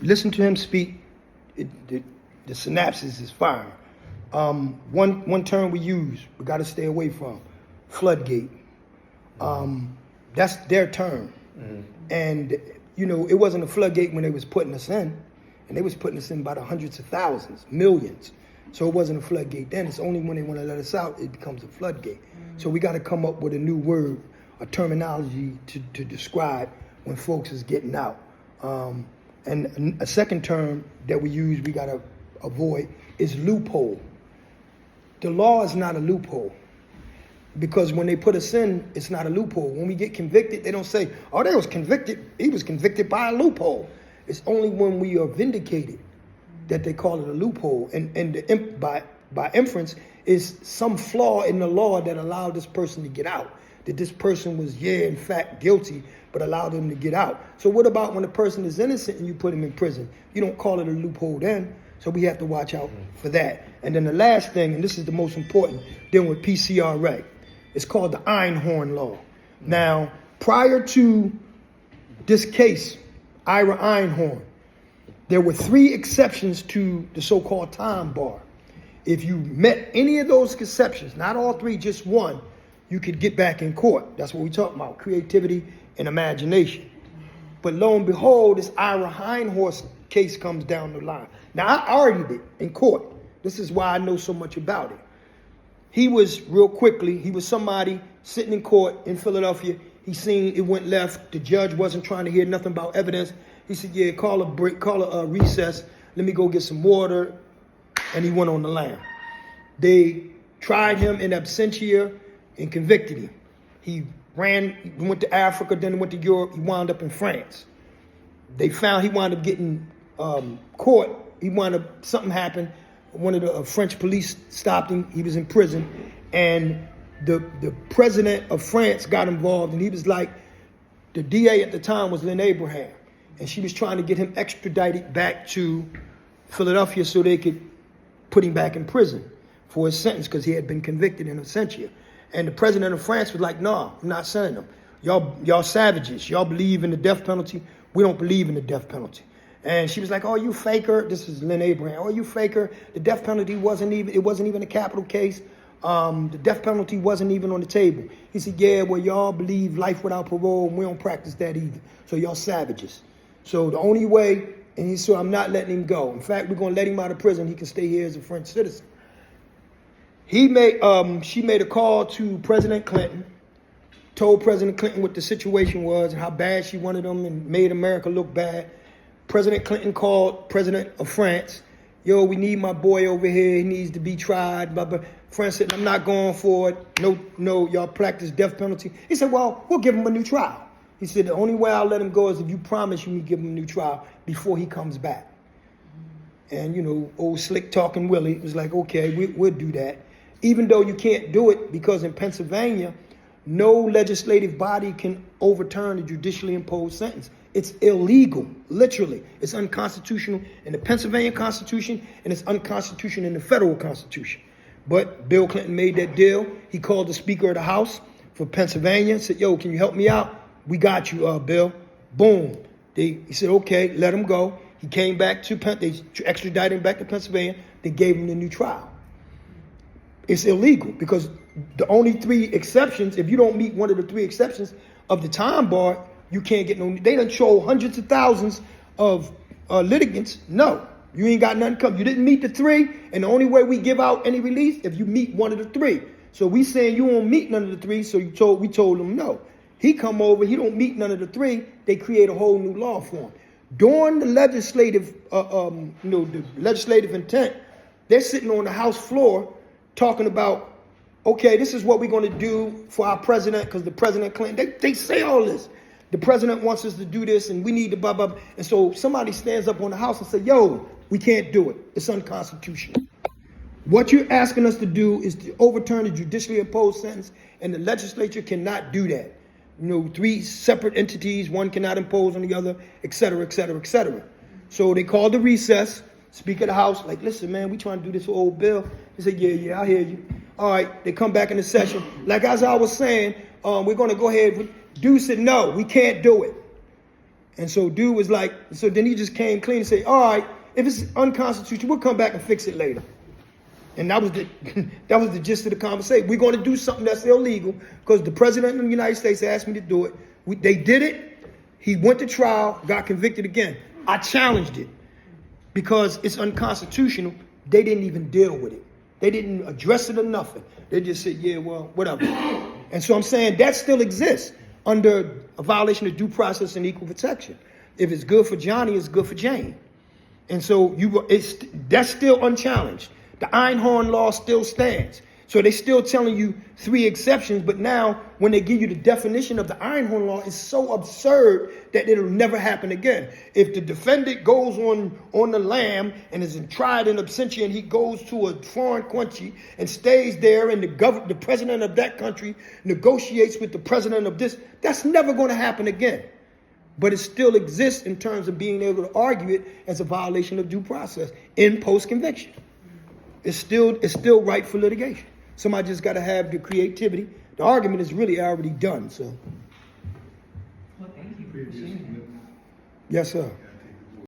Listen to him speak. The synapses is firing. One term we use, we got to stay away from, floodgate. That's their term. Mm-hmm. And, you know, it wasn't a floodgate when they was putting us in. And they was putting us in by the hundreds of thousands, millions. So it wasn't a floodgate then. It's only when they want to let us out, it becomes a floodgate. Mm-hmm. So we got to come up with a new word, a terminology to describe when folks is getting out. And a second term that we use, we got to avoid, is loophole. The law is not a loophole. Because when they put us in, it's not a loophole. When we get convicted, they don't say, oh, they was convicted. He was convicted by a loophole. It's only when we are vindicated that they call it a loophole. And by inference is some flaw in the law that allowed this person to get out. That this person was, in fact, guilty, but allowed him to get out. So what about when a person is innocent and you put him in prison? You don't call it a loophole then. So we have to watch out for that. And then the last thing, and this is the most important, dealing with PCRA. It's called the Einhorn Law. Now, prior to this case, Ira Einhorn, there were 3 exceptions to the so-called time bar. If you met any of those exceptions, not all 3, just one, you could get back in court. That's what we talk about, creativity and imagination. But lo and behold, this Ira Einhorn case comes down the line. Now, I argued it in court. This is why I know so much about it. He was, real quickly, he was somebody sitting in court in Philadelphia. He seen it went left. The judge wasn't trying to hear nothing about evidence. He said, call a break, call a recess. Let me go get some water. And he went on the lam. They tried him in absentia and convicted him. He went to Africa, then went to Europe. He wound up in France. They found he wound up getting caught. Something happened. One of the French police stopped him. He was in prison. And the president of France got involved. And he was like, the DA at the time was Lynn Abraham. And she was trying to get him extradited back to Philadelphia so they could put him back in prison for his sentence because he had been convicted in absentia. And the president of France was like, no, I'm not sending him. Y'all savages. Y'all believe in the death penalty. We don't believe in the death penalty. And she was like, oh, you faker. This is Lynn Abraham. Oh, you faker. The death penalty wasn't even a capital case. The death penalty wasn't even on the table. He said, yeah, well, y'all believe life without parole, and we don't practice that either. So y'all savages. So the only way, and he said, I'm not letting him go. In fact, we're going to let him out of prison. He can stay here as a French citizen. She made a call to President Clinton, told President Clinton what the situation was and how bad she wanted him and made America look bad. President Clinton called President of France. Yo, we need my boy over here. He needs to be tried. Blah, blah. France said, I'm not going for it. No, y'all practice death penalty. He said, well, we'll give him a new trial. He said, the only way I'll let him go is if you promise you give him a new trial before he comes back. And, old slick talking Willie was like, okay, we'll do that. Even though you can't do it because in Pennsylvania, no legislative body can overturn a judicially imposed sentence. It's illegal, literally. It's unconstitutional in the Pennsylvania Constitution, and it's unconstitutional in the federal Constitution. But Bill Clinton made that deal. He called the Speaker of the House for Pennsylvania, said, yo, can you help me out? We got you, Bill. Boom. He said, okay, let him go. He came back to they extradited him back to Pennsylvania. They gave him the new trial. It's illegal because the only 3 exceptions, if you don't meet one of the 3 exceptions of the time bar, you can't get no. They done show hundreds of thousands of litigants. No, you ain't got nothing come. You didn't meet the 3, and the only way we give out any release if you meet one of the 3. So we saying you won't meet none of the 3. So we told him no. He come over. He don't meet none of the 3. They create a whole new law for him. During the legislative, the legislative intent, they're sitting on the House floor talking about, okay, this is what we're going to do for our president because the President Clinton, they say all this. The president wants us to do this and we need to blah, blah, blah. And so somebody stands up on the House and say, yo, we can't do it. It's unconstitutional. What you're asking us to do is to overturn the judicially imposed sentence, and the legislature cannot do that. 3 separate entities, one cannot impose on the other, et cetera, et cetera, et cetera. So they called the recess. Speaker of the House, like, listen, man, we trying to do this for old Bill. He said, yeah, I hear you. All right, they come back in the session. Like as I was saying, we're going to go ahead. Dude said, no, we can't do it. And so dude was like, so then he just came clean and said, all right, if it's unconstitutional, we'll come back and fix it later. And that was the gist of the conversation. We're going to do something that's illegal because the president of the United States asked me to do it. They did it. He went to trial, got convicted again. I challenged it because it's unconstitutional. They didn't even deal with it. They didn't address it or nothing. They just said, yeah, well, whatever. And so I'm saying that still exists under a violation of due process and equal protection. If it's good for Johnny, it's good for Jane. And so that's still unchallenged. The Einhorn law still stands. So they're still telling you 3 exceptions, but now when they give you the definition of the Einhorn law, it's so absurd that it'll never happen again. If the defendant goes on the lam and is tried in absentia and he goes to a foreign country and stays there and the president of that country negotiates with the president of this, that's never going to happen again. But it still exists in terms of being able to argue it as a violation of due process in post-conviction. It's still ripe for litigation. Somebody just got to have the creativity. The argument is really already done. So, Well, thank you for sharing. yes, sir.